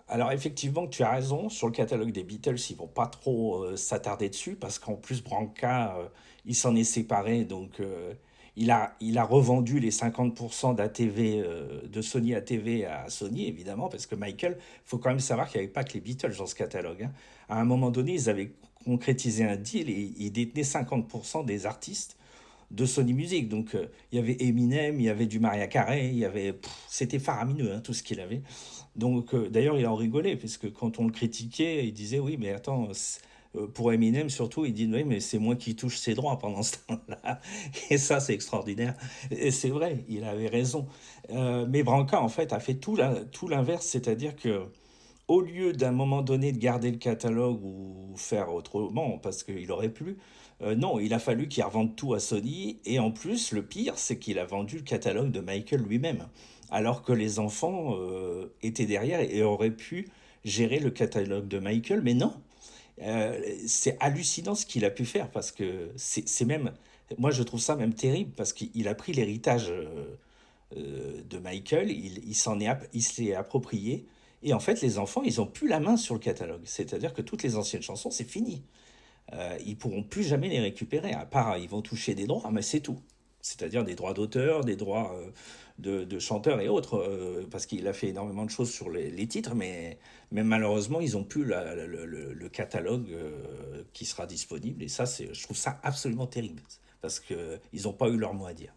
Alors effectivement, tu as raison, sur le catalogue des Beatles, ils vont pas trop s'attarder dessus, parce qu'en plus Branca, il s'en est séparé, donc il a revendu les 50% d'ATV, de Sony ATV à Sony, évidemment, parce que Michael, faut quand même savoir qu'il n'y avait pas que les Beatles dans ce catalogue, hein. À un moment donné, ils avaient concrétisé un deal et ils détenaient 50% des artistes de Sony Music. Donc il y avait Eminem, il y avait du Mariah Carey, il y avait, c'était faramineux, hein, tout ce qu'il avait. Donc, d'ailleurs, il en rigolait, puisque quand on le critiquait, il disait oui, mais attends, pour Eminem surtout, il dit oui, mais c'est moi qui touche ses droits pendant ce temps-là. Et ça, c'est extraordinaire. Et c'est vrai, il avait raison. Mais Branca, en fait, a fait tout l'inverse, c'est-à-dire que au lieu d'un moment donné de garder le catalogue ou faire autrement, parce qu'il aurait pu, non, il a fallu qu'il revende tout à Sony. Et en plus, le pire, c'est qu'il a vendu le catalogue de Michael lui-même, alors que les enfants étaient derrière et auraient pu gérer le catalogue de Michael. Mais non, c'est hallucinant ce qu'il a pu faire, parce que c'est même, moi je trouve ça même terrible, parce qu'il a pris l'héritage de Michael, il se l'est approprié. Et en fait, les enfants, ils ont plus la main sur le catalogue. C'est-à-dire que toutes les anciennes chansons, c'est fini. Ils pourront plus jamais les récupérer. À part, ils vont toucher des droits, mais c'est tout. C'est-à-dire des droits d'auteur, des droits de chanteurs et autres, parce qu'il a fait énormément de choses sur les titres, mais malheureusement, ils n'ont plus le catalogue qui sera disponible. Et ça, je trouve ça absolument terrible, parce qu'ils n'ont pas eu leur mot à dire.